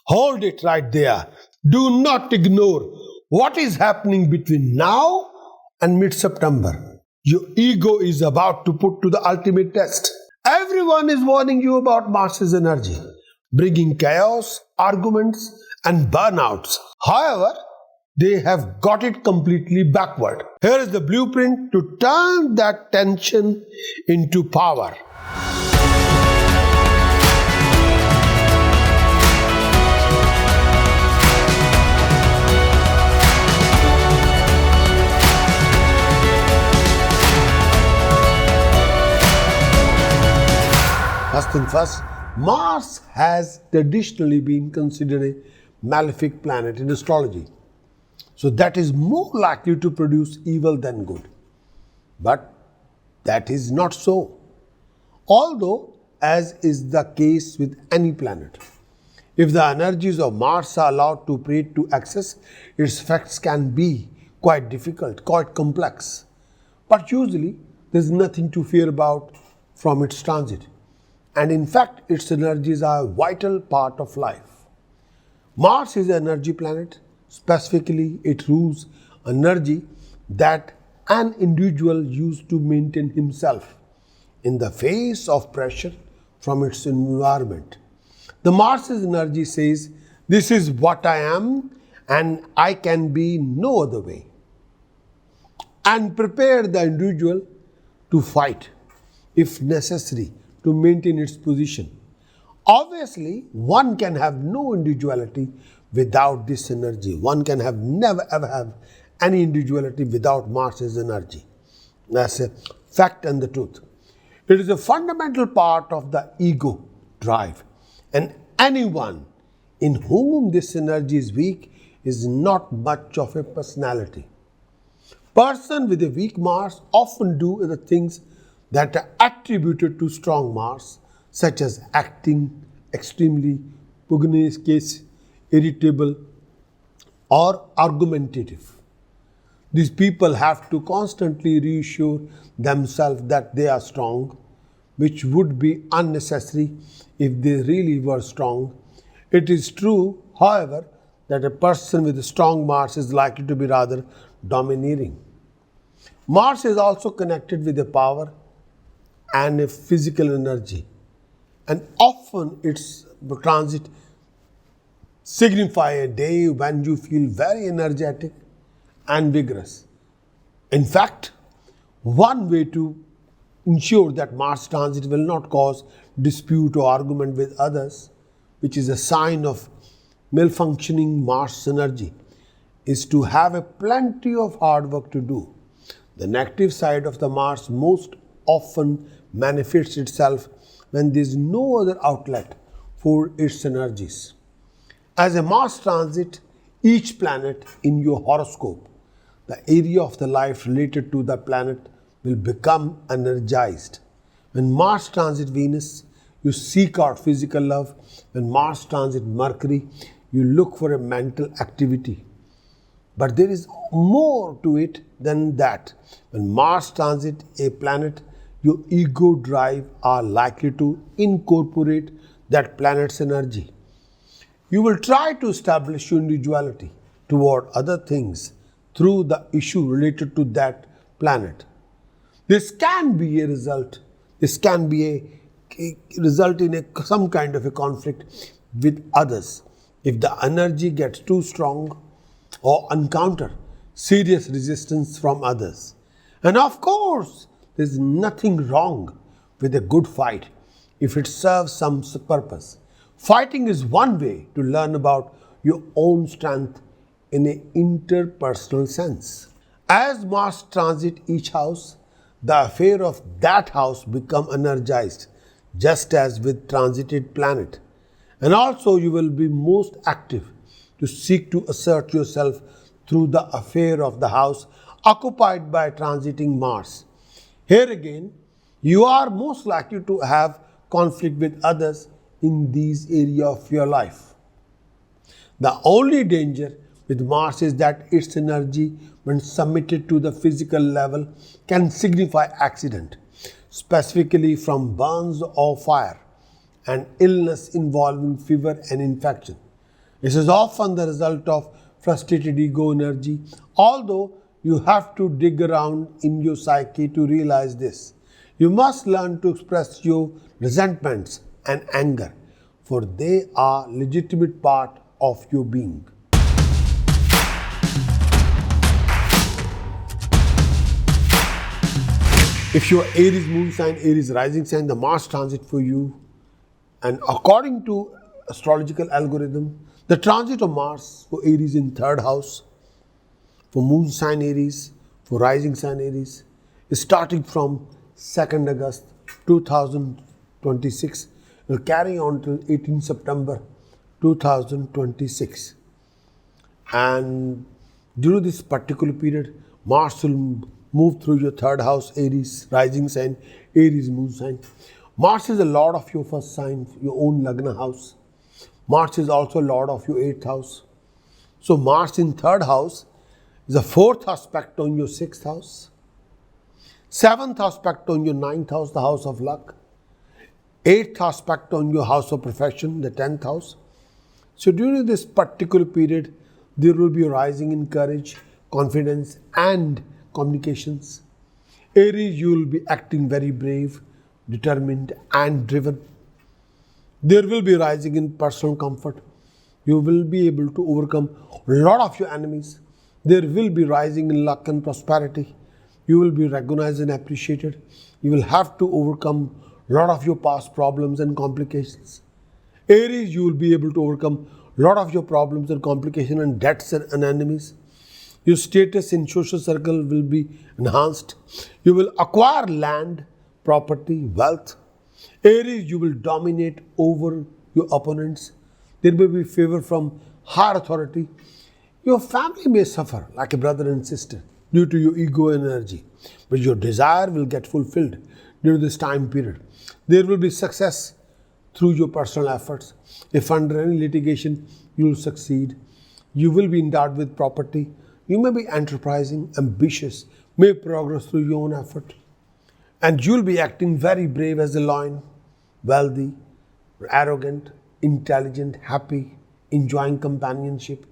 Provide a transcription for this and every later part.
Hold it right there. Do not ignore what is happening between now and mid-September. Your ego is about to put to the ultimate test. Everyone is warning you about Mars's energy, bringing chaos, arguments, and burnouts. However, they have got it completely backward. Here is the blueprint to turn that tension into power. First thing first, Mars has traditionally been considered a malefic planet in astrology. So that is more likely to produce evil than good. But that is not so. Although, as is the case with any planet, if the energies of Mars are allowed to operate to excess, its effects can be quite difficult, quite complex. But usually, there is nothing to fear about from its transit. And in fact, its energies are a vital part of life. Mars is an energy planet. Specifically, it rules energy that an individual uses to maintain himself in the face of pressure from its environment. The Mars's energy says, "This is what I am and I can be no other way," and prepare the individual to fight, if necessary, to maintain its position. Obviously, one can have no individuality without this energy. One can never ever have any individuality without Mars's energy. That's a fact and the truth. It is a fundamental part of the ego drive, and anyone in whom this energy is weak is not much of a personality. Person with a weak Mars often do the things that are attributed to strong Mars, such as acting extremely pugnacious, irritable, or argumentative. These people have to constantly reassure themselves that they are strong, which would be unnecessary if they really were strong. It is true, however, that a person with a strong Mars is likely to be rather domineering. Mars is also connected with the power and a physical energy, and often its transit signify a day when you feel very energetic and vigorous. In fact, one way to ensure that Mars transit will not cause dispute or argument with others, which is a sign of malfunctioning Mars energy, is to have a plenty of hard work to do. The negative side of the Mars most often manifests itself when there is no other outlet for its energies. As a Mars transit each planet in your horoscope, the area of the life related to the planet will become energized. When Mars transit Venus, you seek out physical love. When Mars transit Mercury, you look for a mental activity. But there is more to it than that. When Mars transit a planet, your ego drive are likely to incorporate that planet's energy. You will try to establish your individuality toward other things through the issue related to that planet. This can be a result in some kind of a conflict with others if the energy gets too strong or encounter serious resistance from others. And of course, there is nothing wrong with a good fight if it serves some purpose. Fighting is one way to learn about your own strength in an interpersonal sense. As Mars transit each house, the affair of that house become energized, just as with transited planet. And also you will be most active to seek to assert yourself through the affair of the house occupied by transiting Mars. Here again, you are most likely to have conflict with others in these areas of your life. The only danger with Mars is that its energy, when submitted to the physical level, can signify accident, specifically from burns or fire, and illness involving fever and infection. This is often the result of frustrated ego energy, although you have to dig around in your psyche to realize this. You must learn to express your resentments and anger, for they are legitimate part of your being. If you are Aries moon sign, Aries rising sign, the Mars transit for you, and according to astrological algorithm, the transit of Mars for Aries in 3rd house, for moon sign Aries, for rising sign Aries, is starting from 2nd August 2026, will carry on till 18 September 2026. And during this particular period, Mars will move through your 3rd house, Aries rising sign, Aries moon sign. Mars is a lord of your 1st sign, your own Lagna house. Mars is also a lord of your 8th house. So Mars in 3rd house is a 4th aspect on your 6th house, 7th aspect on your 9th house, the house of luck, 8th aspect on your house of profession, the 10th house. So during this particular period, there will be a rising in courage, confidence and communications. Aries, you will be acting very brave, determined and driven. There will be rising in personal comfort. You will be able to overcome a lot of your enemies. There will be rising in luck and prosperity. You will be recognized and appreciated. You will have to overcome a lot of your past problems and complications. Aries, you will be able to overcome a lot of your problems and complications and debts and enemies. Your status in social circle will be enhanced. You will acquire land, property, wealth. Aries, you will dominate over your opponents. There may be favor from higher authority. Your family may suffer like a brother and sister due to your ego energy, but your desire will get fulfilled during this time period. There will be success through your personal efforts. If under any litigation, you will succeed. You will be endowed with property. You may be enterprising, ambitious, may progress through your own effort. And you will be acting very brave as a lion, wealthy, arrogant, intelligent, happy, enjoying companionship,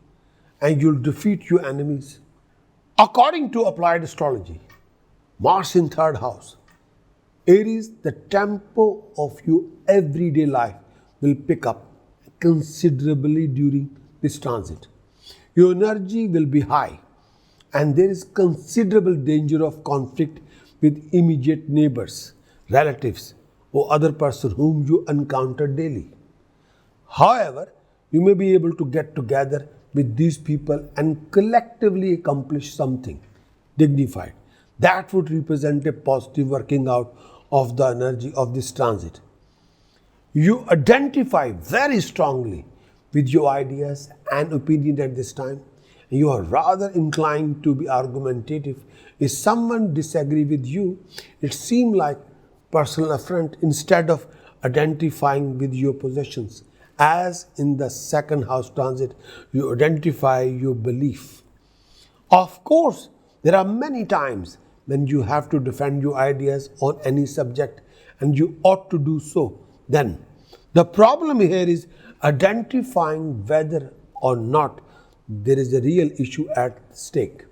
and you'll defeat your enemies. According to applied astrology, Mars in 3rd house, Aries, the tempo of your everyday life will pick up considerably during this transit. Your energy will be high, and there is considerable danger of conflict with immediate neighbors, relatives, or other person whom you encounter daily. However, you may be able to get together with these people and collectively accomplish something dignified. That would represent a positive working out of the energy of this transit. You identify very strongly with your ideas and opinion at this time. You are rather inclined to be argumentative. If someone disagrees with you, it seems like personal affront instead of identifying with your possessions. As in the 2nd house transit, you identify your belief. Of course, there are many times when you have to defend your ideas on any subject, and you ought to do so then. The problem here is identifying whether or not there is a real issue at stake.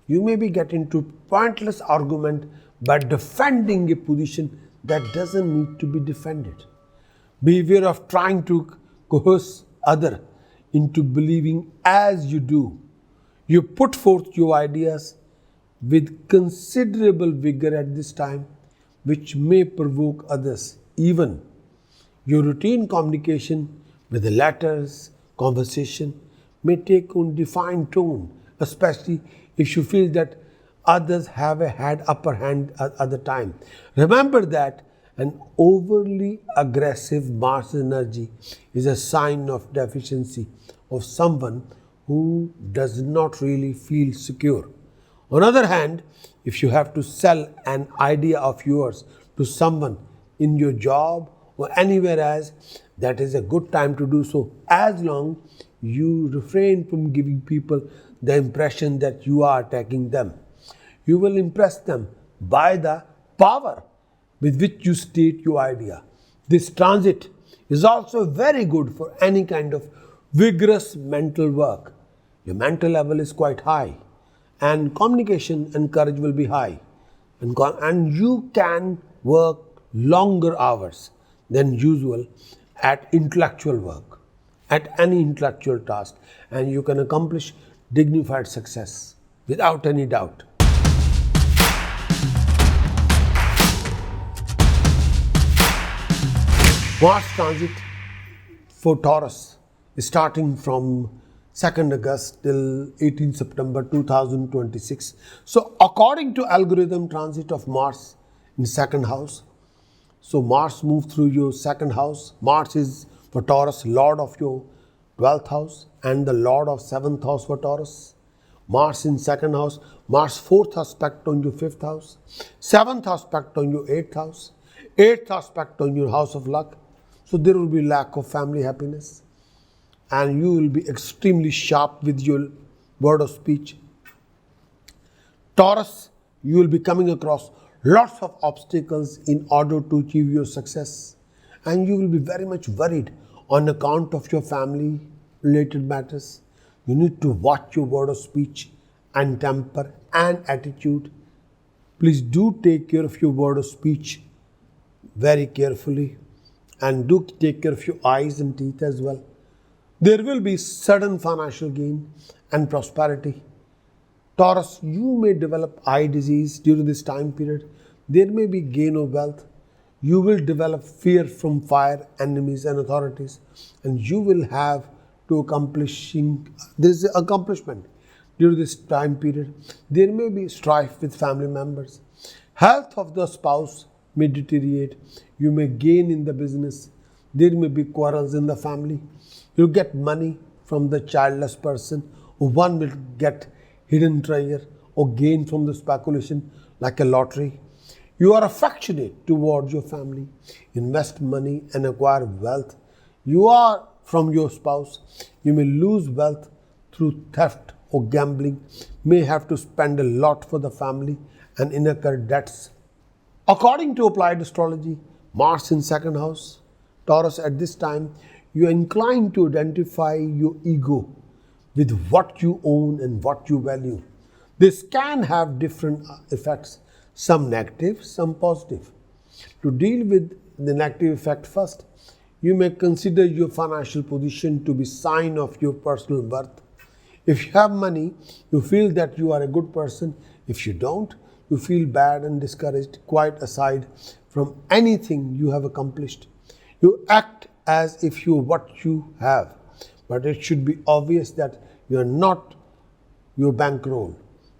You may be getting into pointless argument by defending a position that doesn't need to be defended. Beware of trying to coerce others into believing as you do. You put forth your ideas with considerable vigor at this time, which may provoke others. Even your routine communication with the letters, conversation may take on defined tone, especially if you feel that others have had upper hand at other time. Remember that an overly aggressive Mars energy is a sign of deficiency of someone who does not really feel secure. On the other hand, if you have to sell an idea of yours to someone in your job or anywhere else, that is a good time to do so, as long you refrain from giving people the impression that you are attacking them. You will impress them by the power with which you state your idea. This transit is also very good for any kind of vigorous mental work. Your mental level is quite high, and communication and courage will be high, and you can work longer hours than usual at intellectual work, at any intellectual task, and you can accomplish dignified success without any doubt. Mars transit for Taurus is starting from 2nd August till 18 September 2026. So according to algorithm transit of Mars in 2nd house, so Mars moves through your 2nd house. Mars is for Taurus Lord of your 12th house and the Lord of 7th house for Taurus. Mars in 2nd house, Mars 4th aspect on your 5th house, 7th aspect on your 8th house, 8th aspect on your house of luck. So there will be lack of family happiness, and you will be extremely sharp with your word of speech. Taurus, you will be coming across lots of obstacles in order to achieve your success, and you will be very much worried on account of your family related matters. You need to watch your word of speech and temper and attitude. Please do take care of your word of speech very carefully, and do take care of your eyes and teeth as well. There will be sudden financial gain and prosperity. Taurus, you may develop eye disease during this time period. There may be gain of wealth. You will develop fear from fire, enemies and authorities, and you will have to accomplishment during this time period. There may be strife with family members. Health of the spouse may deteriorate. You may gain in the business. There may be quarrels in the family. You get money from the childless person, or one will get hidden treasure or gain from the speculation like a lottery. You are affectionate towards your family. Invest money and acquire wealth. You are from your spouse. You may lose wealth through theft or gambling. May have to spend a lot for the family and incur debts. According to applied astrology, Mars in 2nd house, Taurus, at this time, you are inclined to identify your ego with what you own and what you value. This can have different effects, some negative, some positive. To deal with the negative effect first, you may consider your financial position to be sign of your personal worth. If you have money, you feel that you are a good person. If you don't, you feel bad and discouraged, quite aside from anything you have accomplished. You act as if you are what you have, but it should be obvious that you are not your bankroll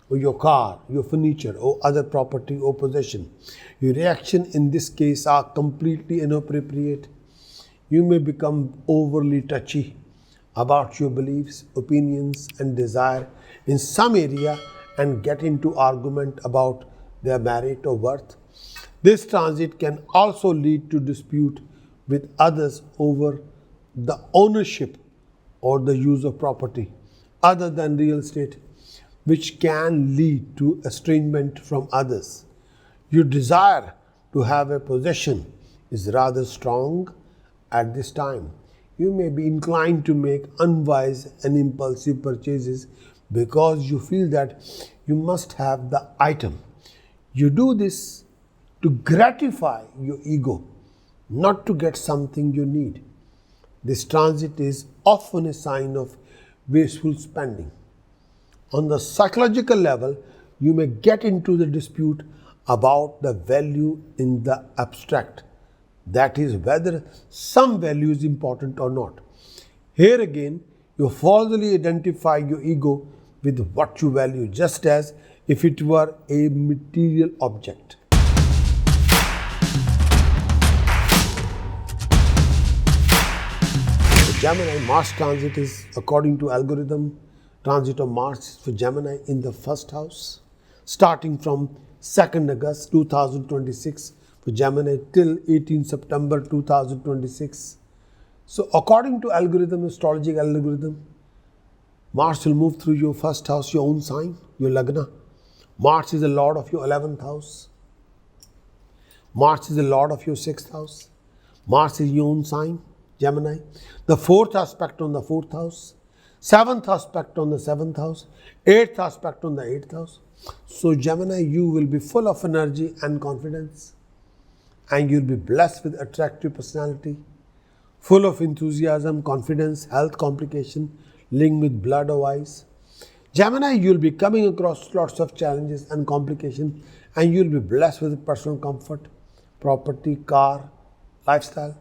or your car, your furniture or other property or possession. Your reaction in this case are completely inappropriate. You may become overly touchy about your beliefs, opinions and desire in some area and get into argument about their merit or worth. This transit can also lead to dispute with others over the ownership or the use of property other than real estate, which can lead to estrangement from others. Your desire to have a possession is rather strong at this time. You may be inclined to make unwise and impulsive purchases because you feel that you must have the item. You do this to gratify your ego, not to get something you need. This transit is often a sign of wasteful spending. On the psychological level, you may get into the dispute about the value in the abstract. That is, whether some value is important or not. Here again, you falsely identify your ego with what you value, just as if it were a material object. The Gemini Mars transit is, according to algorithm, transit of Mars for Gemini in the 1st house, starting from 2nd August 2026 for Gemini till 18 September 2026. So according to algorithm, astrological algorithm, Mars will move through your 1st house, your own sign, your Lagna. Mars is the lord of your 11th house. Mars is the lord of your 6th house. Mars is your own sign, Gemini. The fourth aspect on the fourth house. Seventh aspect on the seventh house. Eighth aspect on the eighth house. So Gemini, you will be full of energy and confidence. And you'll be blessed with attractive personality. Full of enthusiasm, confidence, health complication, linked with blood or eyes. Gemini, you'll be coming across lots of challenges and complications, and you'll be blessed with personal comfort, property, car, lifestyle.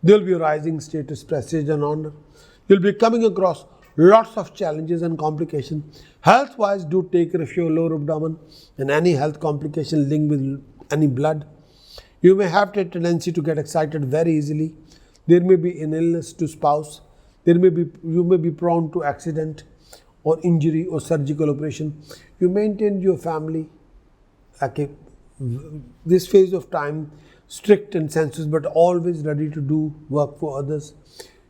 There'll be rising status, prestige and honor. You'll be coming across lots of challenges and complications. Health-wise, do take care of your lower abdomen and any health complication linked with any blood. You may have a tendency to get excited very easily. There may be an illness to spouse. You may be prone to accident or injury or surgical operation. You maintain your family this phase of time, strict and sensitive, but always ready to do work for others.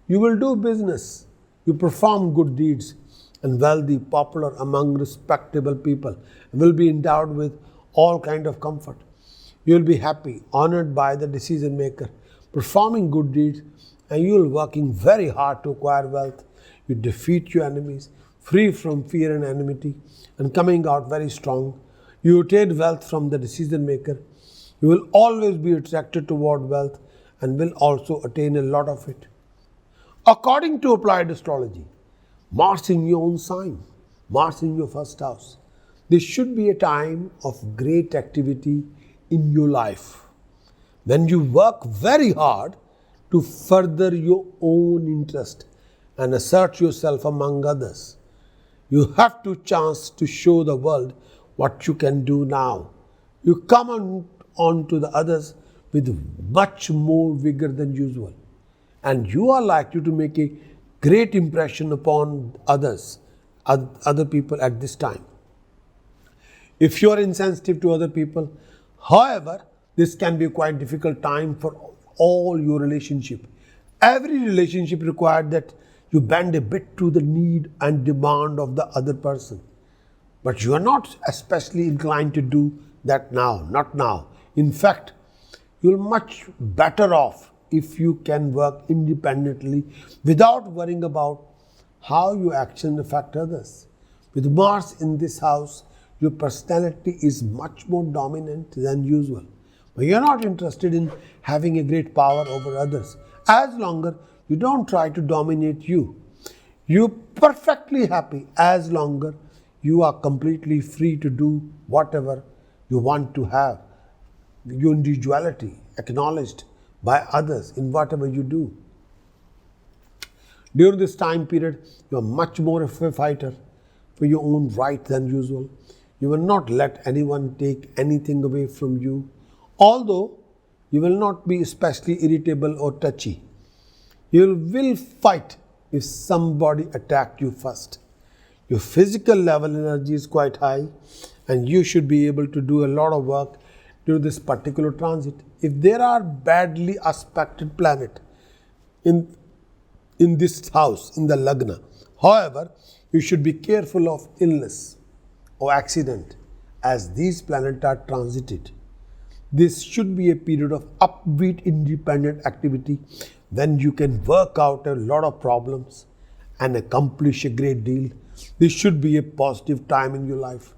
You will do business. You perform good deeds and wealthy, popular among respectable people, and will be endowed with all kind of comfort. You will be happy, honored by the decision maker, performing good deeds, and you will working very hard to acquire wealth. You defeat your enemies, free from fear and enmity, and coming out very strong. You attain wealth from the decision maker. You will always be attracted toward wealth and will also attain a lot of it. According to applied astrology, Mars in your own sign, Mars in your first house. This should be a time of great activity in your life, when you work very hard to further your own interest and assert yourself among others. You have to chance to show the world what you can do now. You come on to the others with much more vigor than usual, and you are likely to make a great impression upon other people at this time. If you are insensitive to other people, however, this can be a quite difficult time for all your relationship. Every relationship requires that you bend a bit to the need and demand of the other person. But you are not especially inclined to do that now, not now. In fact, you're much better off if you can work independently without worrying about how your actions affect others. With Mars in this house, your personality is much more dominant than usual. But you're not interested in having a great power over others. As long as you don't try to dominate you. You're perfectly happy as long as you are completely free to do whatever you want to have. Your individuality acknowledged by others in whatever you do. During this time period, you are much more of a fighter for your own right than usual. You will not let anyone take anything away from you, although you will not be especially irritable or touchy. You will fight if somebody attacked you first. Your physical level energy is quite high, and you should be able to do a lot of work during this particular transit. If there are badly aspected planets in this house, in the Lagna, however, you should be careful of illness or accident as these planets are transited. This should be a period of upbeat, independent activity when you can work out a lot of problems and accomplish a great deal. This should be a positive time in your life.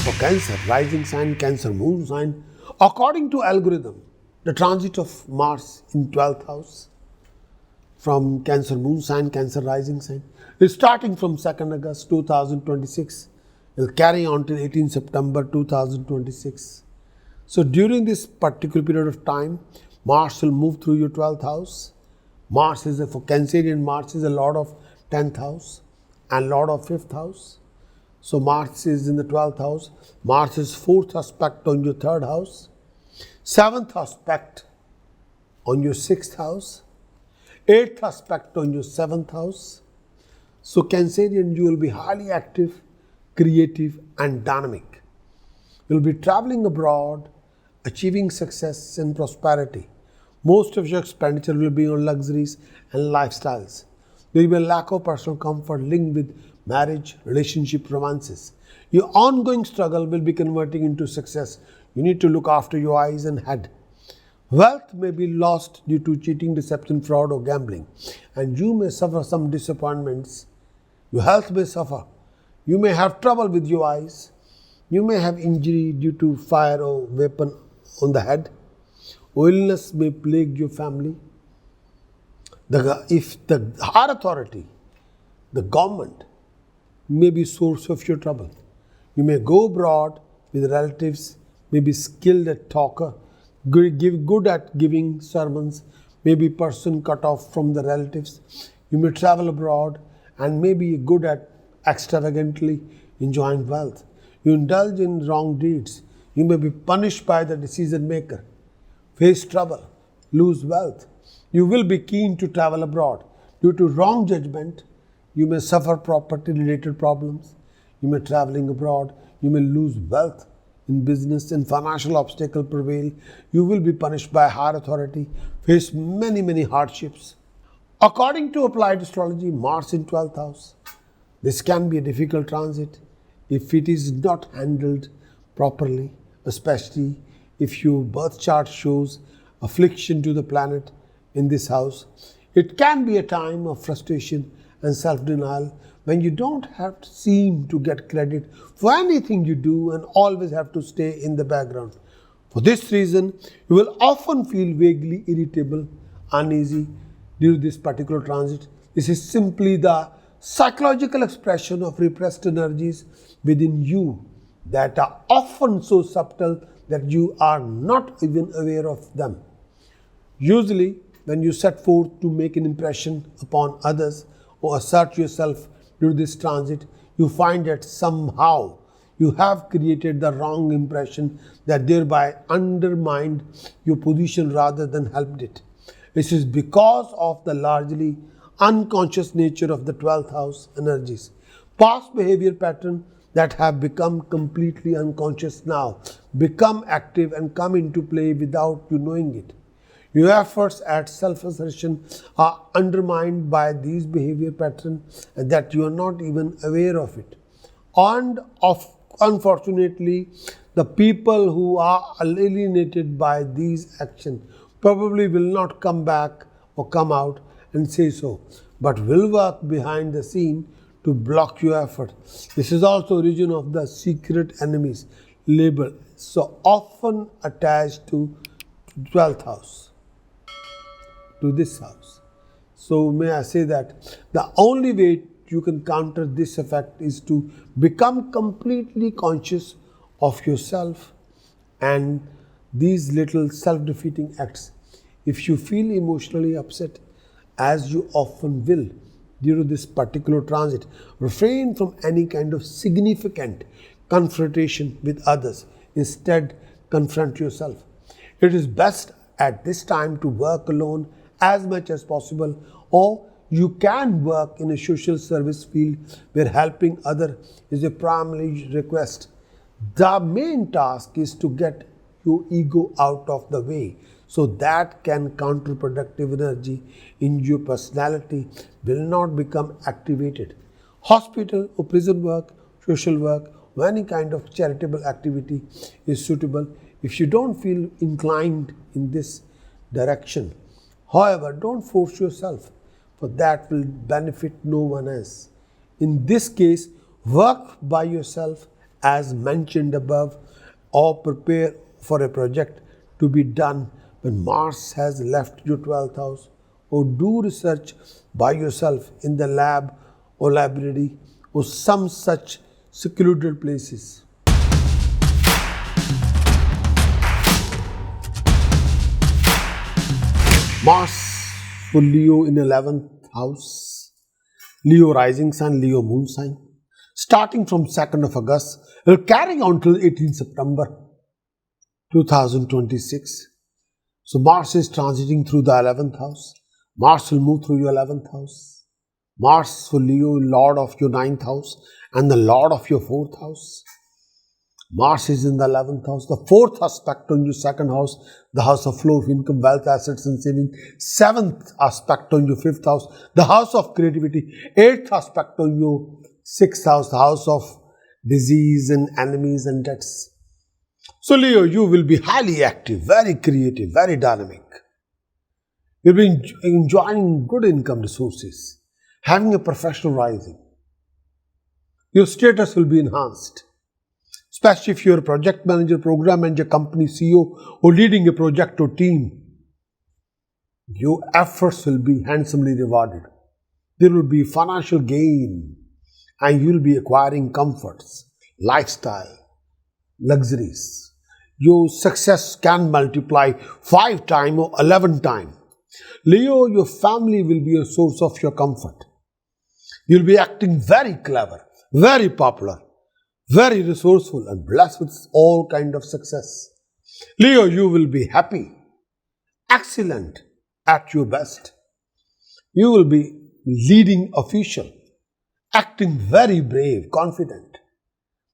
For Cancer, rising sign, Cancer, moon sign. According to algorithm, the transit of Mars in 12th house from Cancer moon sign, Cancer rising sign is starting from 2nd August 2026. It will carry on till 18 September 2026. So during this particular period of time, Mars will move through your 12th house. For Cancerian, Mars is a lord of 10th house and lord of 5th house. So Mars is in the 12th house. Mars is 4th aspect on your 3rd house. 7th aspect on your 6th house. 8th aspect on your 7th house. So Cancerian, you will be highly active, creative and dynamic. You will be traveling abroad, achieving success and prosperity. Most of your expenditure will be on luxuries and lifestyles. There will be a lack of personal comfort linked with marriage, relationship, romances. Your ongoing struggle will be converting into success. You need to look after your eyes and head. Wealth may be lost due to cheating, deception, fraud, or gambling, and you may suffer some disappointments. Your health may suffer. You may have trouble with your eyes. You may have injury due to fire or weapon on the head. Or illness may plague your family. If the higher authority, the government, may be source of your trouble. You may go abroad with relatives, may be skilled at talker, good at giving sermons, may be person cut off from the relatives. You may travel abroad and may be good at extravagantly enjoying wealth. You indulge in wrong deeds. You may be punished by the decision maker, face trouble, lose wealth. You will be keen to travel abroad. Due to wrong judgment, you may suffer property-related problems. You may traveling abroad. You may lose wealth in business and financial obstacle prevail. You will be punished by higher authority, face many hardships. According to applied astrology, Mars in 12th house. This can be a difficult transit if it is not handled properly, especially if your birth chart shows affliction to the planet in this house. It can be a time of frustration and self-denial when you don't have to seem to get credit for anything you do and always have to stay in the background. For this reason, you will often feel vaguely irritable, uneasy during this particular transit. This is simply the psychological expression of repressed energies within you that are often so subtle that you are not even aware of them. Usually, when you set forth to make an impression upon others or assert yourself during this transit, you find that somehow you have created the wrong impression that thereby undermined your position rather than helped it. This is because of the largely unconscious nature of the 12th house energies. Past behavior patterns that have become completely unconscious now become active and come into play without you knowing it. Your efforts at self-assertion are undermined by these behavior patterns and that you are not even aware of it. And unfortunately, the people who are alienated by these actions probably will not come back or come out and say so, but will work behind the scene to block your effort. This is also origin of the secret enemies label so often attached to 12th house. To this house. So may I say that the only way you can counter this effect is to become completely conscious of yourself and these little self-defeating acts. If you feel emotionally upset, as you often will during this particular transit, refrain from any kind of significant confrontation with others. Instead, confront yourself. It is best at this time to work alone as much as possible, or you can work in a social service field where helping others is a primary request. The main task is to get your ego out of the way so that can counterproductive energy in your personality will not become activated. Hospital or prison work, social work, or any kind of charitable activity is suitable if you don't feel inclined in this direction. However, don't force yourself, for that will benefit no one else. In this case, work by yourself as mentioned above, or prepare for a project to be done when Mars has left your 12th house, or do research by yourself in the lab or library or some such secluded places. Mars for Leo in 11th house, Leo rising sign, Leo moon sign. Starting from 2nd of August, it will carry on till 18th September 2026. So Mars is transiting through the 11th house. Mars will move through your 11th house. Mars for Leo, Lord of your 9th house and the Lord of your 4th house. Mars is in the 11th house, the 4th aspect on your 2nd house, the house of flow of income, wealth, assets and saving. 7th aspect on your 5th house, the house of creativity. 8th aspect on your 6th house, the house of disease and enemies and debts. So Leo, you will be highly active, very creative, very dynamic. You'll be enjoying good income resources, having a professional rising. Your status will be enhanced, especially if you're a project manager, program manager, company CEO, or leading a project or team. Your efforts will be handsomely rewarded. There will be financial gain, and you'll be acquiring comforts, lifestyle, luxuries. Your success can multiply 5 times or 11 times. Leo, your family will be a source of your comfort. You'll be acting very clever, very popular, very resourceful, and blessed with all kind of success. Leo, you will be happy, excellent, at your best. You will be leading official, acting very brave, confident,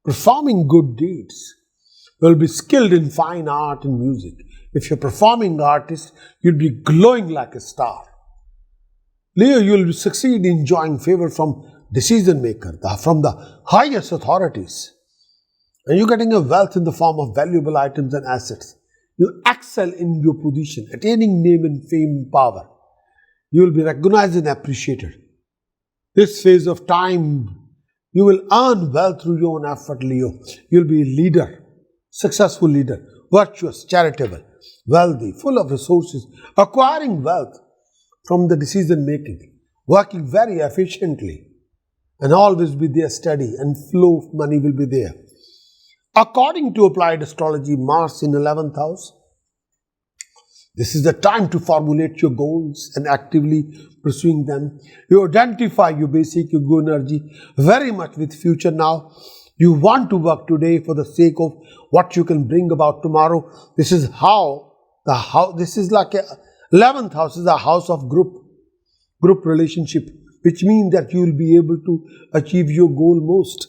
performing good deeds. You will be skilled in fine art and music. If you're a performing artist, you'll be glowing like a star. Leo, you will succeed in enjoying favor from decision maker, from the highest authorities. And you're getting a wealth in the form of valuable items and assets. You excel in your position, attaining name and fame and power. You will be recognized and appreciated. This phase of time, you will earn wealth through your own effort, Leo. You'll be a leader, successful leader, virtuous, charitable, wealthy, full of resources, acquiring wealth from the decision making, working very efficiently, and always be there steady, and flow of money will be there. According to applied astrology, Mars in 11th house, this is the time to formulate your goals and actively pursuing them. You identify your basic ego energy very much with future now. You want to work today for the sake of what you can bring about tomorrow. This is how this is like 11th house is a house of group relationship, which means that you will be able to achieve your goal most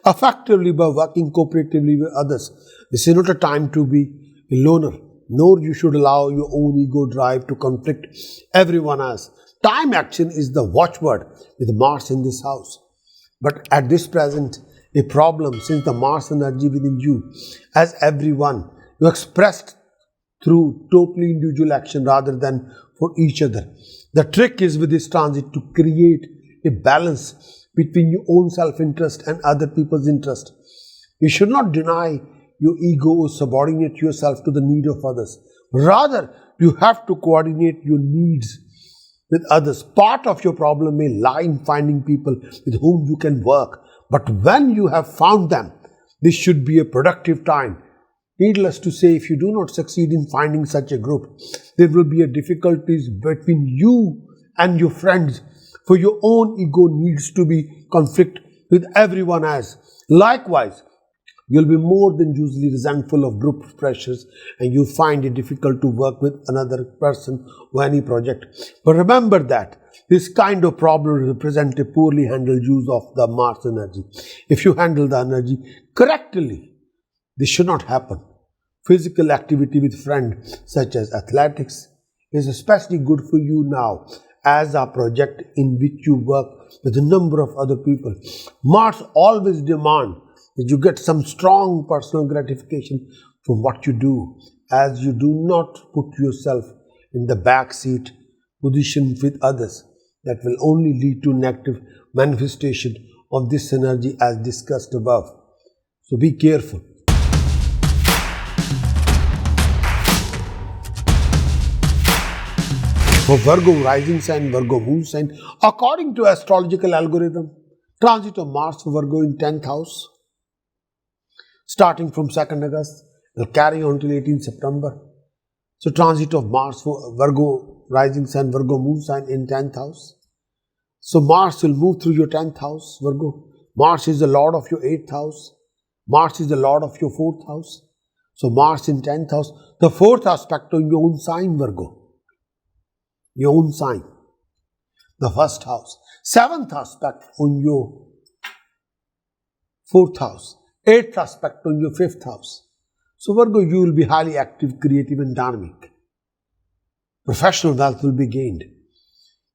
effectively by working cooperatively with others. This is not a time to be a loner, nor you should allow your own ego drive to conflict everyone else. Time action is the watchword with Mars in this house. But at this present, a problem since the Mars energy within you, as everyone, you expressed through totally individual action rather than for each other. The trick is with this transit to create a balance between your own self-interest and other people's interest. You should not deny your ego or subordinate yourself to the need of others. Rather, you have to coordinate your needs with others. Part of your problem may lie in finding people with whom you can work. But when you have found them, this should be a productive time. Needless to say, if you do not succeed in finding such a group, there will be difficulties between you and your friends, for your own ego needs to be conflict with everyone else. Likewise, you'll be more than usually resentful of group pressures, and you find it difficult to work with another person or any project. But remember that this kind of problem represents a poorly handled use of the Mars energy. If you handle the energy correctly, this should not happen. Physical activity with friends such as athletics is especially good for you now as a project in which you work with a number of other people. Mars always demands that you get some strong personal gratification from what you do, as you do not put yourself in the back seat position with others. That will only lead to negative manifestation of this energy as discussed above. So be careful. For Virgo rising sign, Virgo moon sign, according to astrological algorithm, transit of Mars for Virgo in 10th house, starting from 2nd August, will carry on till 18th September. So transit of Mars for Virgo rising sign, Virgo moon sign in 10th house. So Mars will move through your 10th house, Virgo. Mars is the lord of your 8th house. Mars is the lord of your 4th house. So Mars in 10th house, the 4th aspect on your own sign, Virgo. Your own sign, the 1st house. 7th aspect on your 4th house. 8th aspect on your 5th house. So Virgo, you will be highly active, creative and dynamic. Professional wealth will be gained.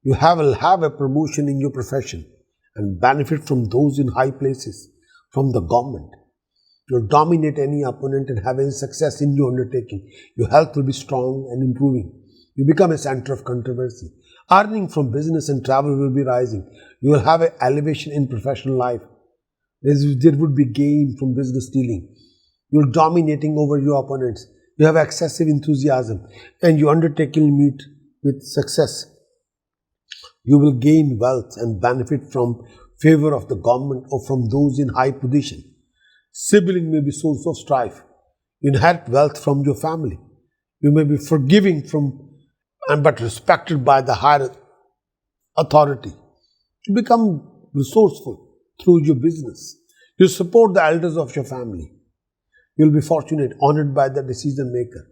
You will have a promotion in your profession and benefit from those in high places, from the government. You'll dominate any opponent and have any success in your undertaking. Your health will be strong and improving. You become a center of controversy. Earning from business and travel will be rising. You will have an elevation in professional life. There would be gain from business dealing. You're dominating over your opponents. You have excessive enthusiasm and your undertaking will meet with success. You will gain wealth and benefit from favor of the government or from those in high position. Sibling may be source of strife. You inherit wealth from your family. You may be forgiving but respected by the higher authority. You become resourceful through your business. You support the elders of your family. You will be fortunate, honored by the decision maker.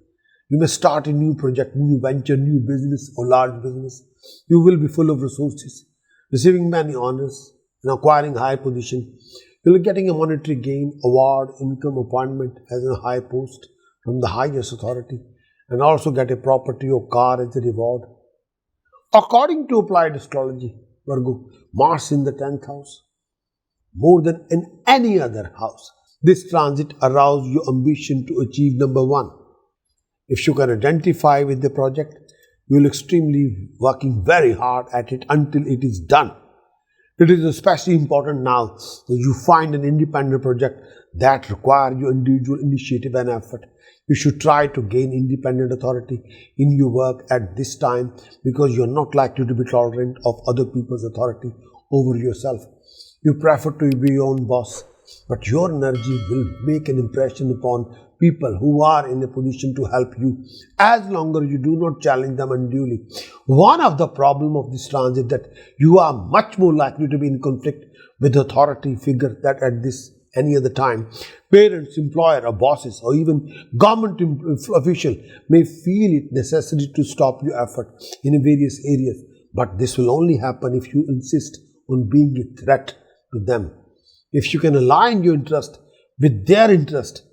You may start a new project, new venture, new business or large business. You will be full of resources, receiving many honors and acquiring high position. You will be getting a monetary gain, award, income, appointment as a high post from the highest authority, and also get a property or car as a reward. According to applied astrology, Virgo, Mars in the 10th house, more than in any other house. This transit arouses your ambition to achieve number one. If you can identify with the project, you will extremely working very hard at it until it is done. It is especially important now that you find an independent project that requires your individual initiative and effort. You should try to gain independent authority in your work at this time because you are not likely to be tolerant of other people's authority over yourself. You prefer to be your own boss, but your energy will make an impression upon people who are in a position to help you as long as you do not challenge them unduly. One of the problems of this transit is that you are much more likely to be in conflict with authority figure than at this any other time. Parents, employer or bosses or even government official may feel it necessary to stop your effort in various areas, but this will only happen if you insist on being a threat to them. If you can align your interest with their interest,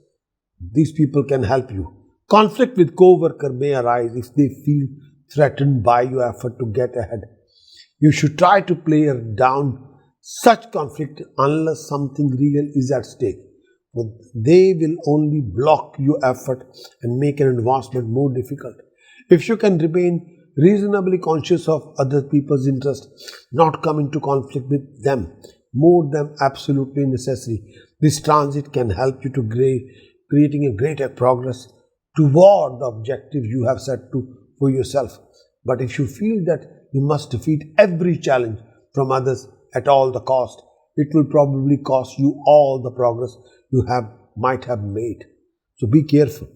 these people can help you. Conflict with co-worker may arise if they feel threatened by your effort to get ahead. You should try to play down such conflict unless something real is at stake. But they will only block your effort and make an advancement more difficult. If you can remain reasonably conscious of other people's interests, not come into conflict with them more than absolutely necessary, this transit can help you to creating a greater progress toward the objective you have set for yourself. But if you feel that you must defeat every challenge from others at all the cost, it will probably cost you all the progress you might have made. So be careful.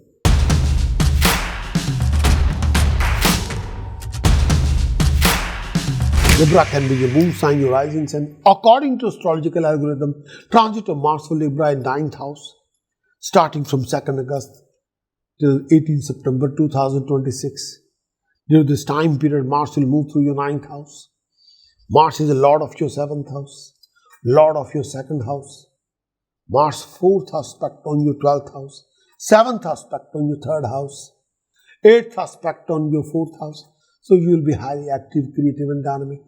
Libra can be your moon sign, your rising sign. According to astrological algorithm, transit of Mars for Libra in 9th house, starting from 2nd August till 18 September 2026. During this time period, Mars will move through your 9th house. Mars is the lord of your 7th house, lord of your 2nd house. Mars 4th aspect on your 12th house, 7th aspect on your 3rd house, 8th aspect on your 4th house. So you will be highly active, creative and dynamic.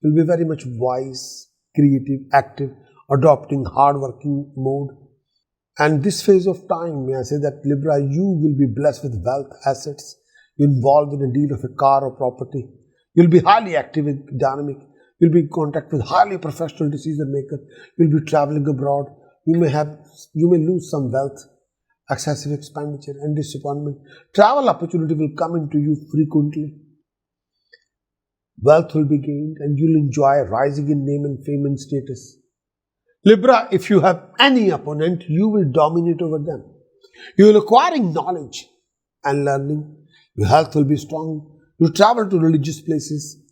You will be very much wise, creative, active, adopting hard-working mode. And this phase of time, may I say that Libra, you will be blessed with wealth, assets. You involved in a deal of a car or property. You will be highly active and dynamic. You will be in contact with highly professional decision maker. You will be traveling abroad. You may lose some wealth, excessive expenditure and disappointment. Travel opportunity will come into you frequently. Wealth will be gained and you will enjoy rising in name and fame and status. Libra, if you have any opponent, you will dominate over them. You will acquiring knowledge and learning. Your health will be strong. You travel to religious places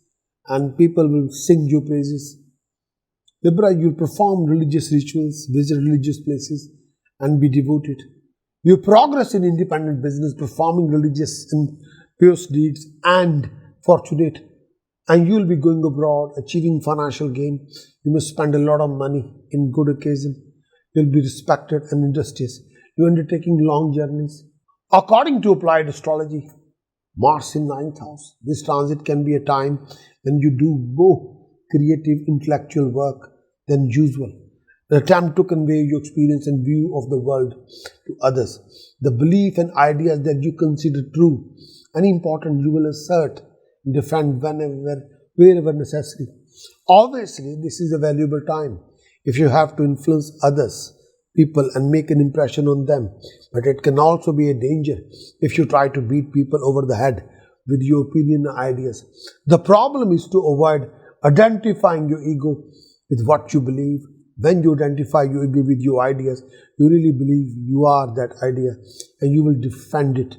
and people will sing your praises. Libra, you perform religious rituals, visit religious places and be devoted. You progress in independent business, performing religious and pious deeds and fortunate. And you will be going abroad, achieving financial gain. You must spend a lot of money in good occasion. You will be respected and industrious. You are undertaking long journeys. According to applied astrology, Mars in 9th house. This transit can be a time when you do more creative intellectual work than usual. an attempt to convey your experience and view of the world to others. The belief and ideas that you consider true and important you will assert and defend wherever necessary. Obviously, this is a valuable time if you have to influence others, people, and make an impression on them. But it can also be a danger if you try to beat people over the head with your opinion and ideas. The problem is to avoid identifying your ego with what you believe. When you identify your ego with your ideas, you really believe you are that idea and you will defend it.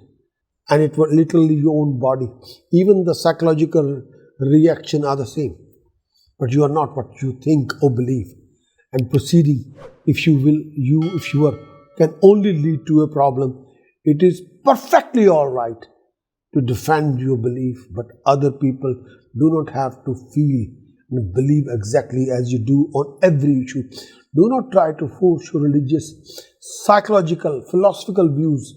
And it will literally your own body. Even the psychological reaction are the same. But you are not what you think or believe. And proceeding, if you are, can only lead to a problem. It is perfectly all right to defend your belief, but other people do not have to feel and believe exactly as you do on every issue. Do not try to force your religious, psychological, philosophical views,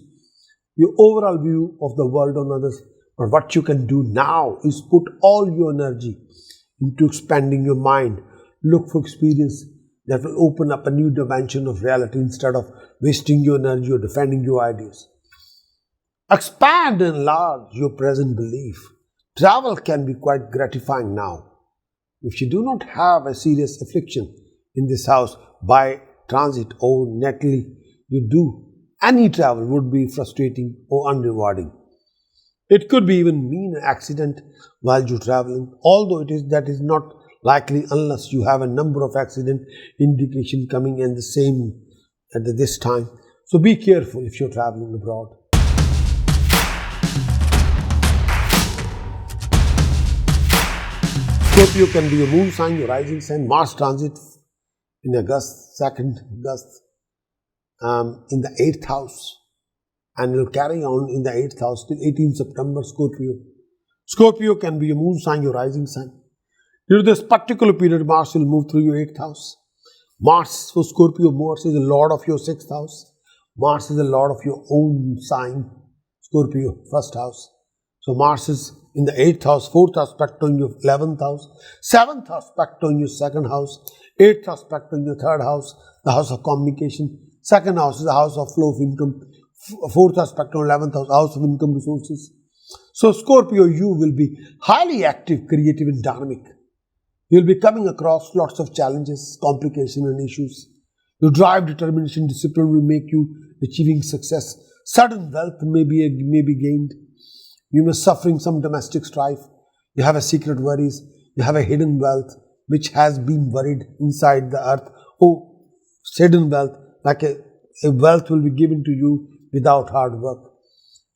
your overall view of the world on others. But what you can do now is put all your energy into expanding your mind. Look for experience that will open up a new dimension of reality instead of wasting your energy or defending your ideas. Expand and enlarge your present belief. Travel can be quite gratifying now. If you do not have a serious affliction in this house by transit or natally you do, any travel would be frustrating or unrewarding. It could be even mean an accident while you're traveling, although that is not likely unless you have a number of accident indication coming in the same at this time. So be careful if you're traveling abroad. Scorpio can be your moon sign, your rising sign. Mars transit in August, 2nd August, in the 8th house. And will carry on in the 8th house till 18th September, Scorpio. Scorpio can be your moon sign, your rising sign. During this particular period, Mars will move through your 8th house. Mars for Scorpio, Mars is the lord of your 6th house. Mars is the lord of your own sign, Scorpio, 1st house. So Mars is in the 8th house, 4th aspect on your 11th house, 7th aspect on your 2nd house, 8th aspect on your 3rd house, the house of communication. 2nd house is the house of flow of income. 4th aspect on 11th house of income resources. So Scorpio, you will be highly active, creative and dynamic. You will be coming across lots of challenges, complications and issues. Your drive, determination, discipline will make you achieving success. Sudden wealth may be gained. You may be suffering some domestic strife. You have a secret worries. You have a hidden wealth which has been buried inside the earth. Oh, hidden wealth, like a wealth will be given to you without hard work.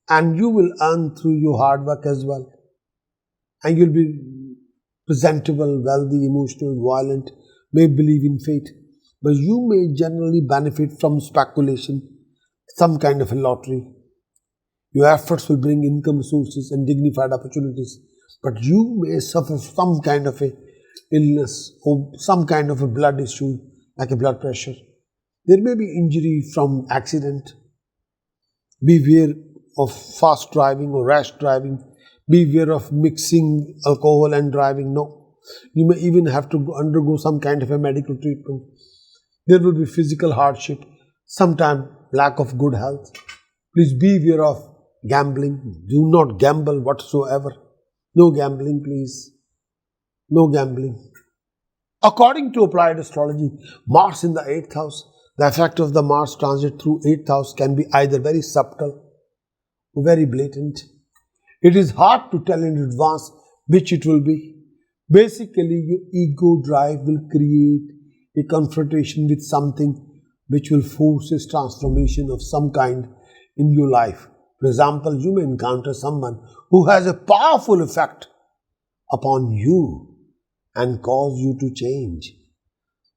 And you will earn through your hard work as well. And you'll be presentable, wealthy, emotional, violent, may believe in fate. But you may generally benefit from speculation, some kind of a lottery. Your efforts will bring income sources and dignified opportunities. But you may suffer some kind of a illness or some kind of a blood issue like a blood pressure. There may be injury from accident. Beware of fast driving or rash driving. Beware of mixing alcohol and driving. No. You may even have to undergo some kind of a medical treatment. There will be physical hardship, sometimes lack of good health. Please beware of gambling. Do not gamble whatsoever. No gambling, please. No gambling. According to applied astrology, Mars in the 8th house, the effect of the Mars transit through 8th house can be either very subtle or very blatant. It is hard to tell in advance which it will be. Basically, your ego drive will create a confrontation with something which will force a transformation of some kind in your life. For example, you may encounter someone who has a powerful effect upon you and cause you to change.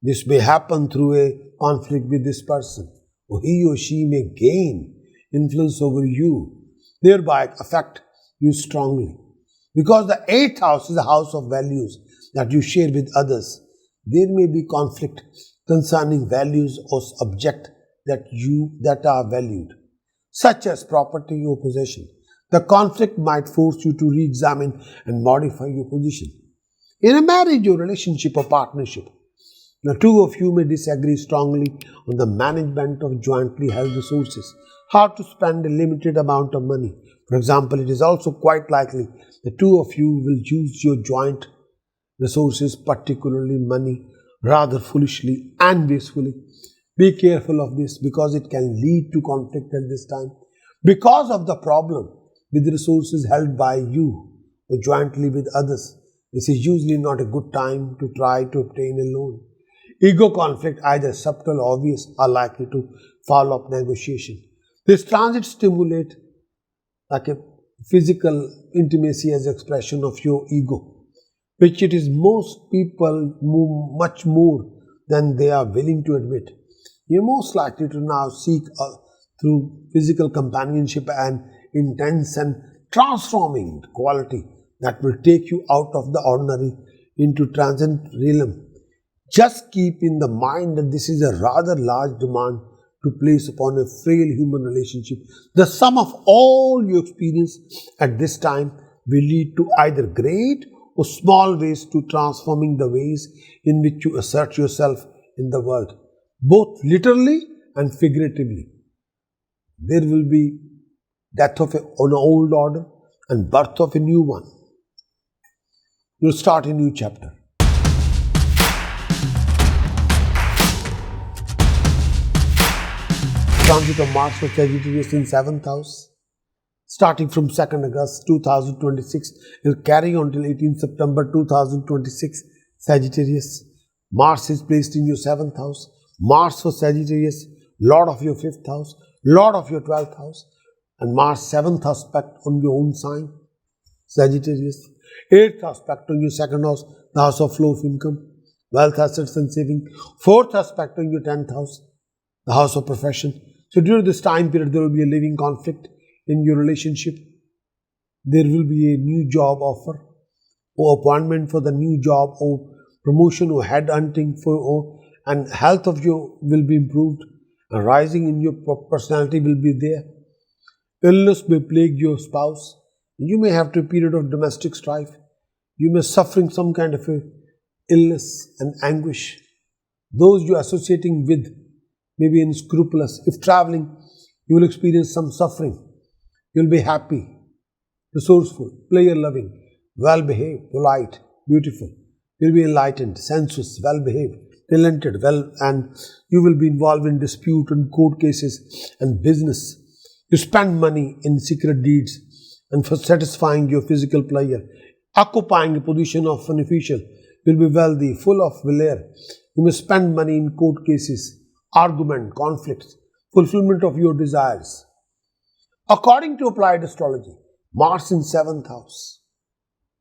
This may happen through a conflict with this person, or he or she may gain influence over you, thereby affect you strongly. Because the 8th house is the house of values that you share with others, there may be conflict concerning values or subject that are valued, such as property or possession. The conflict might force you to re-examine and modify your position. In a marriage or relationship or partnership, The two of you may disagree strongly on the management of jointly held resources, how to spend a limited amount of money. For example, it is also quite likely the two of you will use your joint resources, particularly money, rather foolishly and wastefully. Be careful of this because it can lead to conflict at this time. Because of the problem with resources held by you or jointly with others, this is usually not a good time to try to obtain a loan. Ego conflict, either subtle or obvious, are likely to follow up negotiation. This transit stimulates like a physical intimacy as expression of your ego, which it is most people move much more than they are willing to admit. You're most likely to now seek through physical companionship an intense and transforming quality that will take you out of the ordinary into transcendent realm. Just keep in the mind that this is a rather large demand to place upon a frail human relationship. The sum of all you experience at this time will lead to either great or small ways to transforming the ways in which you assert yourself in the world, both literally and figuratively. There will be death of an old order and birth of a new one. You'll start a new chapter. Transit of Mars for Sagittarius in 7th house, starting from 2nd August 2026, will carry on till 18th September 2026. Sagittarius, Mars is placed in your 7th house. Mars for Sagittarius, Lord of your 5th house, Lord of your 12th house, and Mars 7th aspect on your own sign, Sagittarius. 8th aspect on your 2nd house, the house of flow of income, wealth, assets and saving. 4th aspect on your 10th house, the house of profession. So during this time period, there will be a living conflict in your relationship. There will be a new job offer or appointment for the new job or promotion or head hunting and health of you will be improved and rising in your personality will be there. Illness may plague your spouse. You may have a period of domestic strife. You may suffering some kind of a illness and anguish. Those you are associating with may be unscrupulous. If traveling, you will experience some suffering. You will be happy, resourceful, player-loving, well-behaved, polite, beautiful. You will be enlightened, sensuous, well-behaved, talented, and you will be involved in dispute and court cases and business. You spend money in secret deeds and for satisfying your physical pleasure, occupying a position of an official. You will be wealthy, full of will. You may spend money in court cases, argument, conflicts, fulfillment of your desires. According to applied astrology, Mars in 7th house.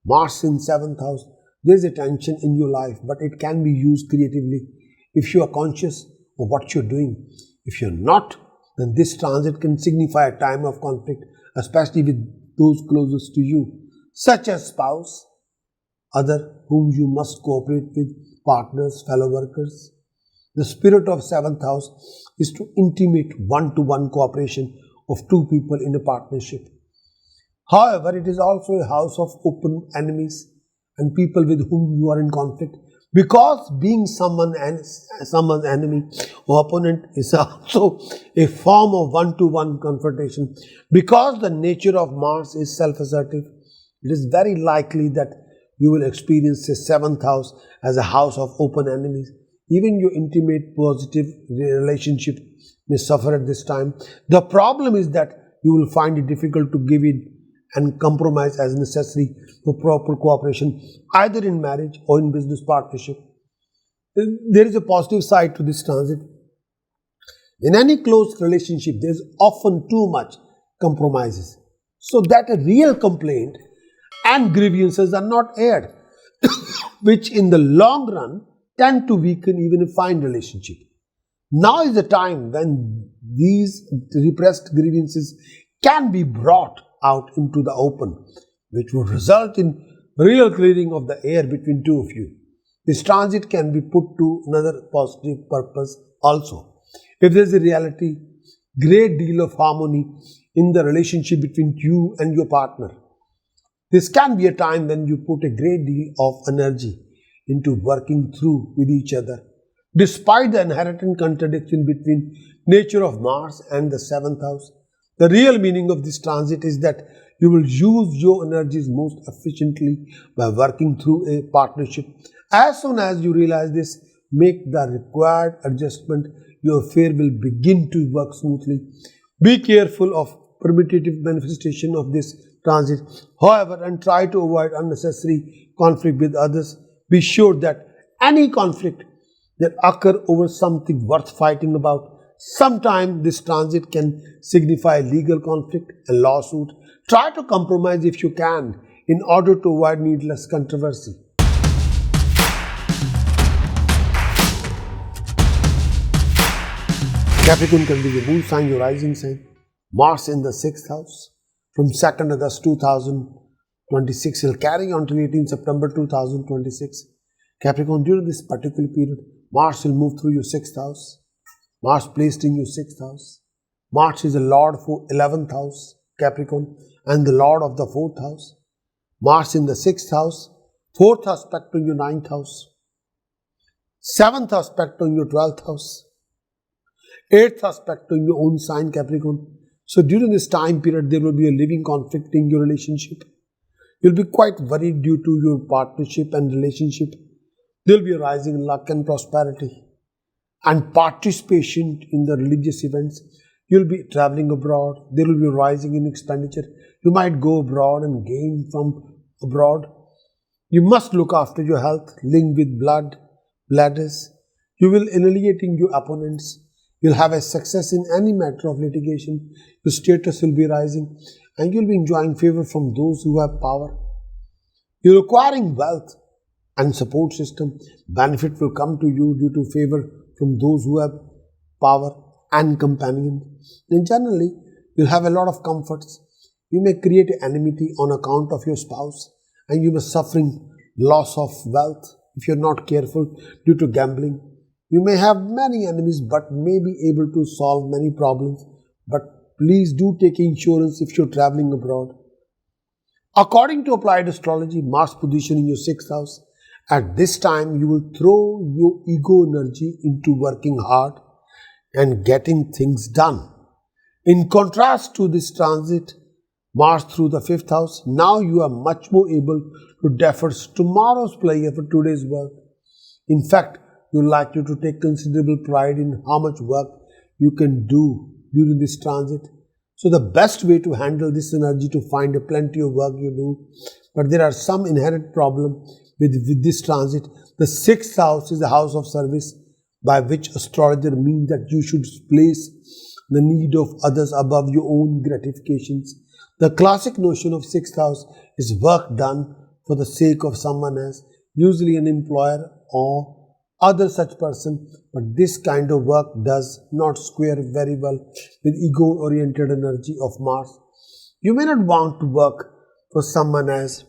Mars in 7th house, there is a tension in your life, but it can be used creatively if you are conscious of what you are doing. If you are not, then this transit can signify a time of conflict, especially with those closest to you, such as spouse, other whom you must cooperate with, partners, fellow workers. The spirit of 7th house is to intimate one-to-one cooperation of two people in a partnership. However, it is also a house of open enemies and people with whom you are in conflict, because being someone's enemy or opponent is also a form of one-to-one confrontation. Because the nature of Mars is self-assertive, it is very likely that you will experience a 7th house as a house of open enemies. Even your intimate positive relationship may suffer at this time. The problem is that you will find it difficult to give in and compromise as necessary for proper cooperation, either in marriage or in business partnership. There is a positive side to this transit. In any close relationship, there is often too much compromises, so that a real complaint and grievances are not aired, which in the long run tend to weaken even a fine relationship. Now is the time when these repressed grievances can be brought out into the open, which would result in real clearing of the air between two of you. This transit can be put to another positive purpose also. If there is a reality, great deal of harmony in the relationship between you and your partner, this can be a time when you put a great deal of energy into working through with each other Despite the inherent contradiction between nature of Mars and the 7th house, the real meaning of this transit is that you will use your energies most efficiently by working through a partnership. As soon as you realize this, make the required adjustment, your affair will begin to work smoothly. Be careful of primitive manifestation of this transit, however, and try to avoid unnecessary conflict with others. Be sure that any conflict that occur over something worth fighting about. Sometimes this transit can signify legal conflict and lawsuit. Try to compromise if you can in order to avoid needless controversy. Capricorn can be your moon sign, your rising sign. Mars in the 6th house. From 2nd August 2026 will carry on till 18 September 2026. Capricorn, during this particular period, Mars will move through your 6th house. Mars placed in your 6th house. Mars is the Lord for 11th house, Capricorn, and the Lord of the 4th house. Mars in the 6th house, 4th aspect on your 9th house, 7th aspect on your 12th house, 8th aspect on your own sign, Capricorn. So during this time period, there will be a living conflict in your relationship. You'll be quite worried due to your partnership and relationship. There will be a rising luck and prosperity and participation in the religious events. You'll be traveling abroad. There will be a rising in expenditure. You might go abroad and gain from abroad. You must look after your health, linked with bladders. You will annihilating your opponents. You'll have a success in any matter of litigation. Your status will be rising and you'll be enjoying favor from those who have power. You're acquiring wealth and support system. Benefit will come to you due to favor from those who have power and companion. And generally, you'll have a lot of comforts. You may create enmity on account of your spouse and you may suffering loss of wealth if you're not careful due to gambling. You may have many enemies but may be able to solve many problems. But please do take insurance if you're traveling abroad. According to applied astrology, Mars position in your 6th house. At this time, you will throw your ego energy into working hard and getting things done. In contrast to this transit, Mars through the 5th house, now you are much more able to defer tomorrow's pleasure for today's work. In fact, you're likely to take considerable pride in how much work you can do during this transit. So the best way to handle this energy to find a plenty of work you do. But there are some inherent problems with this transit. The 6th house is the house of service, by which astrologer means that you should place the need of others above your own gratifications. The classic notion of 6th house is work done for the sake of someone else, usually an employer or other such person, but this kind of work does not square very well with ego-oriented energy of Mars. You may not want to work for someone else.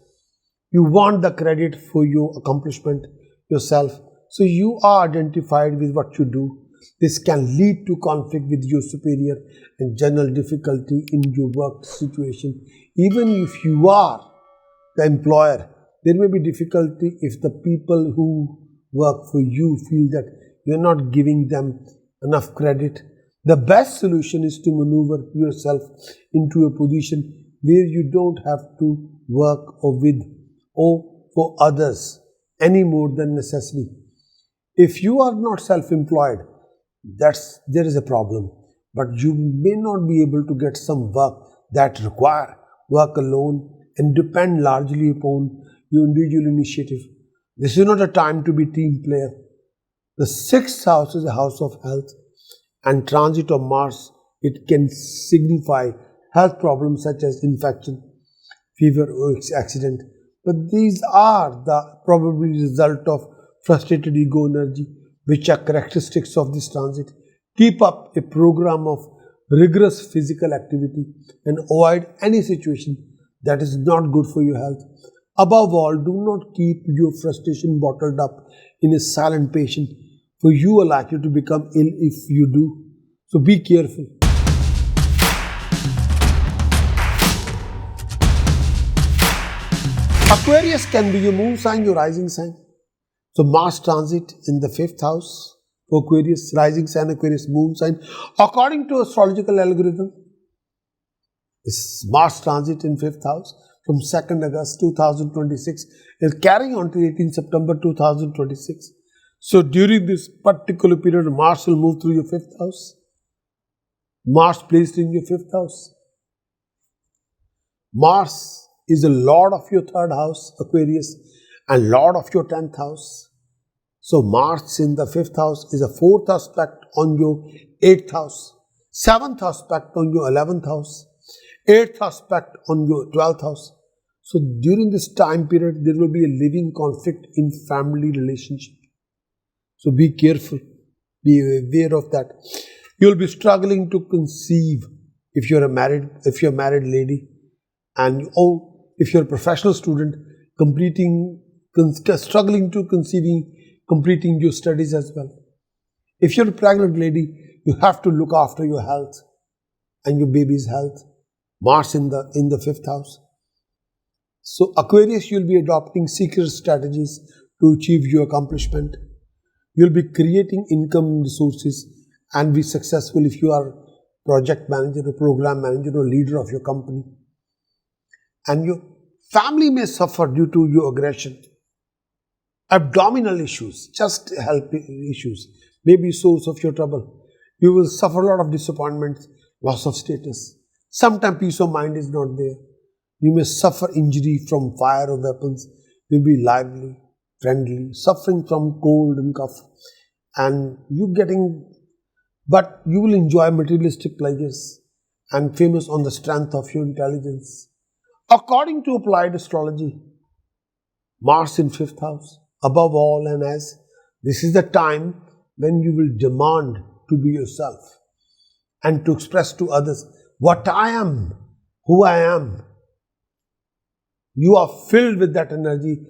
You want the credit for your accomplishment yourself, so you are identified with what you do. This can lead to conflict with your superior and general difficulty in your work situation. Even if you are the employer, there may be difficulty if the people who work for you feel that you're not giving them enough credit. The best solution is to maneuver yourself into a position where you don't have to work or with or for others any more than necessary. If you are not self-employed, there is a problem, but you may not be able to get some work that require work alone and depend largely upon your individual initiative. This is not a time to be team player. The 6th house is a house of health, and transit of Mars, it can signify health problems such as infection, fever or accident. But these are the probably result of frustrated ego energy, which are characteristics of this transit. Keep up a program of rigorous physical activity and avoid any situation that is not good for your health. Above all, do not keep your frustration bottled up in a silent patient, for you are likely to become ill if you do. So be careful. Aquarius can be your moon sign, your rising sign. So Mars transit in the 5th house for Aquarius, rising sign Aquarius, moon sign. According to astrological algorithm, this Mars transit in 5th house from 2nd August 2026 is carrying on to 18 September 2026. So during this particular period, Mars will move through your 5th house. Mars placed in your 5th house. Mars is the lord of your 3rd house, Aquarius, and lord of your 10th house. So Mars in the 5th house is a 4th aspect on your 8th house, 7th aspect on your 11th house, 8th aspect on your 12th house. So during this time period, there will be a living conflict in family relationship. So be careful, be aware of that. You will be struggling to conceive if you're a married lady, and if you're a professional student, struggling to completing your studies as well. If you're a pregnant lady, you have to look after your health and your baby's health. Mars in the 5th house. So Aquarius, you'll be adopting secret strategies to achieve your accomplishment. You'll be creating income resources and be successful if you are project manager or program manager or leader of your company. And your family may suffer due to your aggression. Abdominal issues, chest health issues may be source of your trouble. You will suffer a lot of disappointments, loss of status. Sometimes peace of mind is not there. You may suffer injury from fire or weapons. You'll be lively, friendly, suffering from cold and cough. And but you will enjoy materialistic pleasures and famous on the strength of your intelligence. According to applied astrology, Mars in 5th house, above all and as, this is the time when you will demand to be yourself and to express to others what I am, who I am. You are filled with that energy,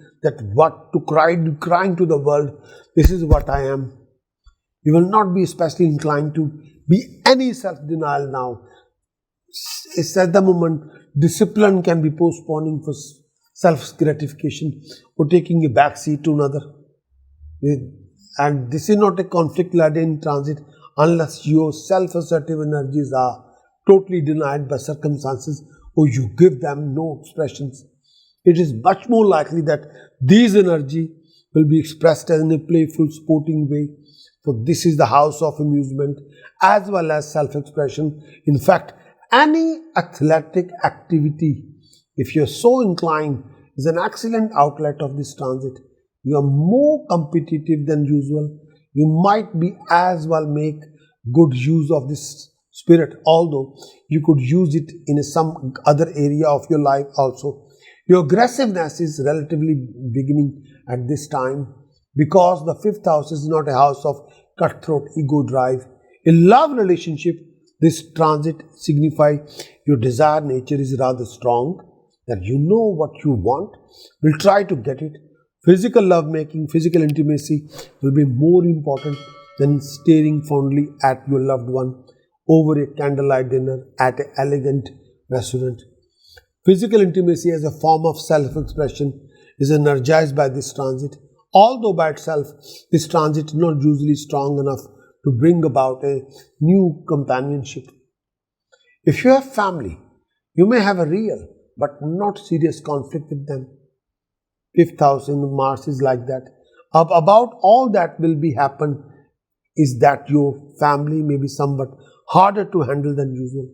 crying to the world, this is what I am. You will not be especially inclined to be any self-denial now. It's at the moment, discipline can be postponing for self-gratification or taking a back seat to another. And this is not a conflict-laden transit unless your self-assertive energies are totally denied by circumstances or you give them no expressions. It is much more likely that these energy will be expressed in a playful, sporting way. For this is the house of amusement as well as self-expression. In fact, any athletic activity, if you're so inclined, is an excellent outlet of this transit. You are more competitive than usual. You might be as well make good use of this spirit, although you could use it in some other area of your life also. Your aggressiveness is relatively beginning at this time because the 5th house is not a house of cutthroat ego drive. In love relationship, this transit signifies your desire nature is rather strong, that you know what you want, will try to get it. Physical lovemaking, physical intimacy will be more important than staring fondly at your loved one over a candlelight dinner at an elegant restaurant. Physical intimacy as a form of self-expression is energized by this transit. Although by itself, this transit is not usually strong enough to bring about a new companionship. If you have family, you may have a real but not serious conflict with them. 5th house in Mars is like that. About all that will be happen is that your family may be somewhat harder to handle than usual.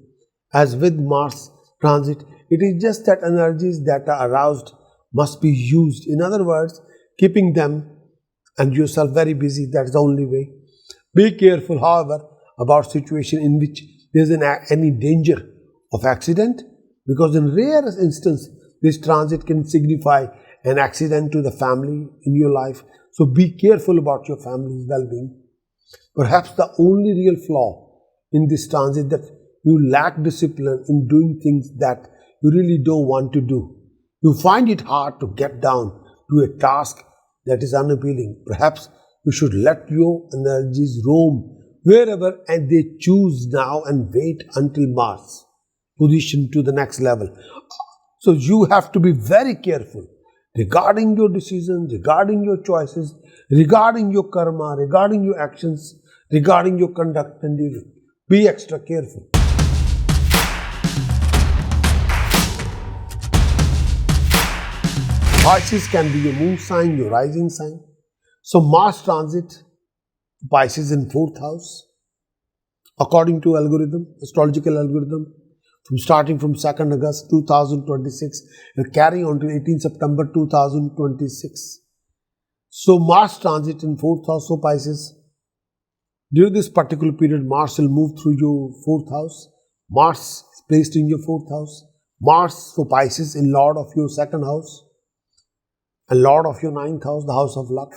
As with Mars transit, it is just that energies that are aroused must be used. In other words, keeping them and yourself very busy, that's the only way. Be careful, however, about situation in which there is any danger of accident, because in rare instance, this transit can signify an accident to the family in your life. So be careful about your family's well-being. Perhaps the only real flaw in this transit that you lack discipline in doing things that you really don't want to do. You find it hard to get down to a task that is unappealing. Perhaps you should let your energies roam wherever and they choose now and wait until Mars position to the next level. So you have to be very careful. regarding your decisions, regarding your choices, regarding your karma, regarding your actions, regarding your conduct and dealing. Be extra careful. Pisces can be your moon sign, your rising sign. So Mars transit Pisces in 4th house. According to astrological algorithm, starting from 2nd August 2026, will carry on to 18 September 2026. So Mars transit in 4th house of Pisces. During this particular period, Mars will move through your 4th house. Mars is placed in your 4th house. Mars for Pisces in Lord of your 2nd house and Lord of your 9th house, the house of luck.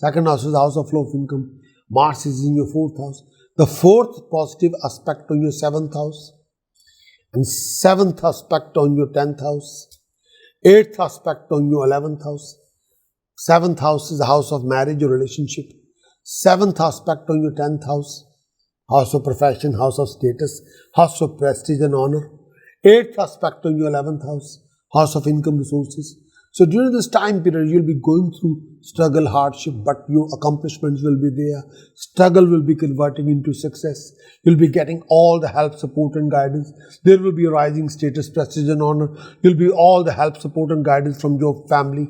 2nd house is the house of flow of income. Mars is in your 4th house. The 4th positive aspect on your 7th house and 7th aspect on your 10th house, 8th aspect on your 11th house. 7th house is the house of marriage or relationship. 7th aspect on your 10th house, house of profession, house of status, house of prestige and honor. 8th aspect on your 11th house of income resources. So during this time period, you'll be going through struggle, hardship, but your accomplishments will be there. Struggle will be converting into success. You'll be getting all the help, support and guidance. There will be a rising status, prestige and honor. You'll be all the help, support and guidance from your family.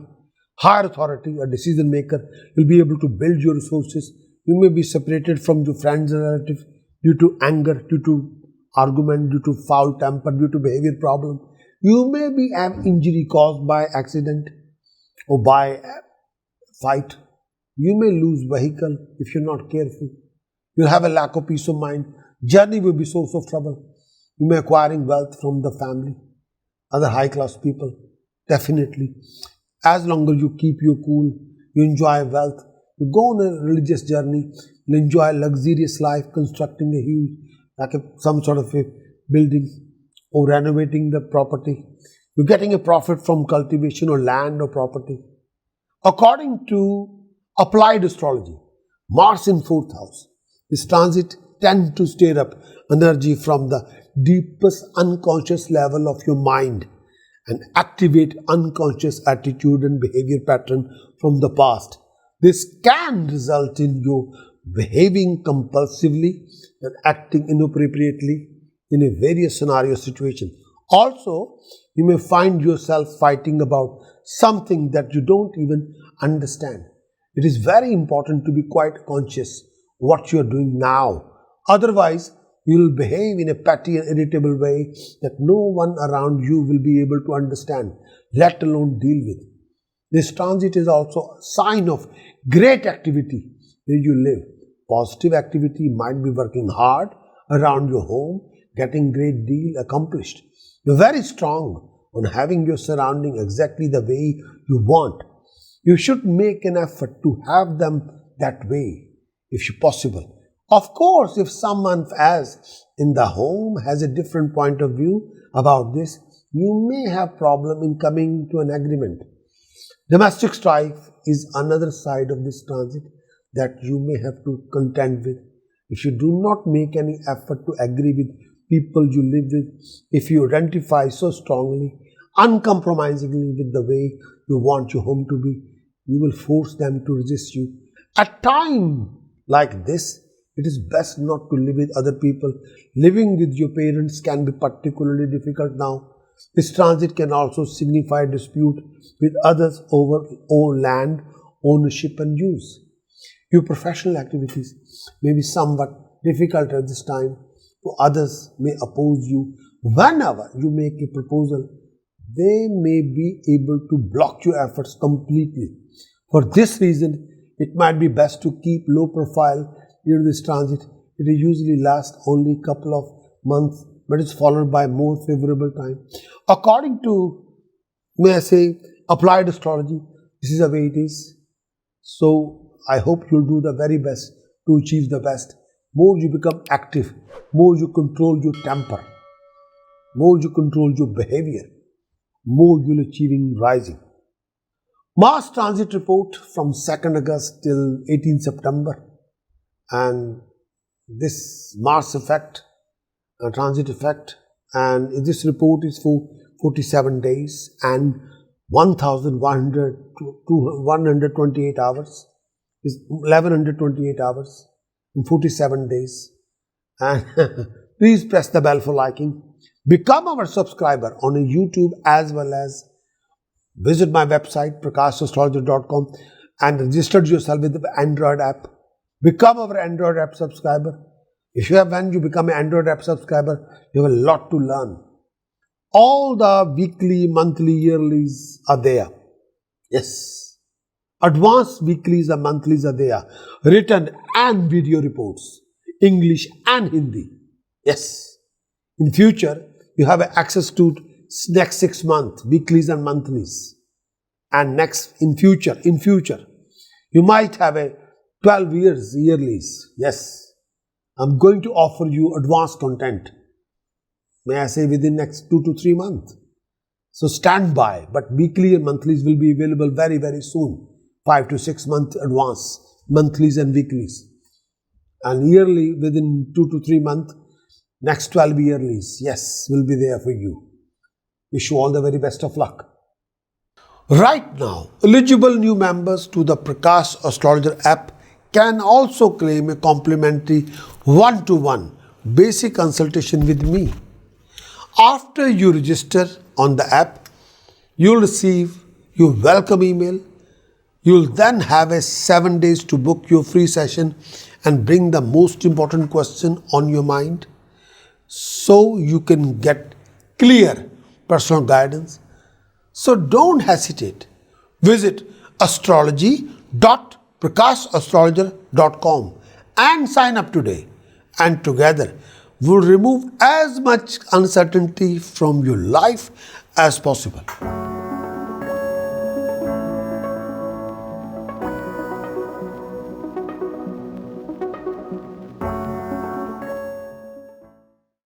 Higher authority, a decision maker. You'll be able to build your resources. You may be separated from your friends and relatives due to anger, due to argument, due to foul temper, due to behavior problem. You may be an injury caused by accident or by a fight. You may lose vehicle if you're not careful. You'll have a lack of peace of mind. Journey will be source of trouble. You may acquiring wealth from the family, other high class people. Definitely. As long as you keep your cool, you enjoy wealth, you go on a religious journey, you enjoy luxurious life, constructing a huge, some sort of a building, or renovating the property. You're getting a profit from cultivation or land or property. According to applied astrology, Mars in 4th house, this transit tends to stir up energy from the deepest unconscious level of your mind and activate unconscious attitude and behavior pattern from the past. This can result in you behaving compulsively and acting inappropriately in a various scenario situation. Also, you may find yourself fighting about something that you don't even understand. It is very important to be quite conscious what you are doing now. Otherwise, you will behave in a petty and irritable way that no one around you will be able to understand, let alone deal with. This transit is also a sign of great activity where you live. Positive activity might be working hard around your home, getting great deal accomplished. You're very strong on having your surrounding exactly the way you want. You should make an effort to have them that way, if possible. Of course, if someone as in the home has a different point of view about this, you may have problem in coming to an agreement. Domestic strife is another side of this transit that you may have to contend with. If you do not make any effort to agree with people you live with, if you identify so strongly, uncompromisingly with the way you want your home to be, you will force them to resist you. At times like this, it is best not to live with other people. Living with your parents can be particularly difficult now. This transit can also signify dispute with others over land, ownership and use. Your professional activities may be somewhat difficult at this time. Others may oppose you. Whenever you make a proposal, they may be able to block your efforts completely. For this reason, it might be best to keep low profile during this transit. It usually lasts only a couple of months, but it's followed by more favorable time. According to, may I say, applied astrology, this is the way it is. So I hope you'll do the very best to achieve the best. More you become active, more you control your temper, more you control your behavior, more you'll achieving rising. Mars transit report from 2nd August till 18 September, and this Mars effect, transit effect, and this report is for 47 days, and 1,100 to 128 hours is 1,128 hours in 47 days. And please press the bell for liking. Become our subscriber on YouTube as well as visit my website prakashastrologer.com and register yourself with the Android app. Become our Android app subscriber. When you become an Android app subscriber, you have a lot to learn. All the weekly, monthly, yearlies are there. Yes. Advanced weeklies and monthlies are there. Written and video reports. English and Hindi. Yes. In future, you have access to next 6 months, weeklies and monthlies. And in future, you might have a 12 years yearlies. Yes. I'm going to offer you advanced content. May I say within next 2 to 3 months. So stand by. But weekly and monthlies will be available very, very soon. 5 to 6 months advance. Monthlies and weeklies. And yearly within 2 to 3 months. Next 12 yearlies. Yes, will be there for you. Wish you all the very best of luck. Right now, eligible new members to the Prakash Astrologer app can also claim a complimentary one-to-one basic consultation with me. After you register on the app, you'll receive your welcome email. You'll then have 7 days to book your free session and bring the most important question on your mind so you can get clear personal guidance. So don't hesitate. Visit astrology.prakashastrologer.com and sign up today. And together, we'll remove as much uncertainty from your life as possible.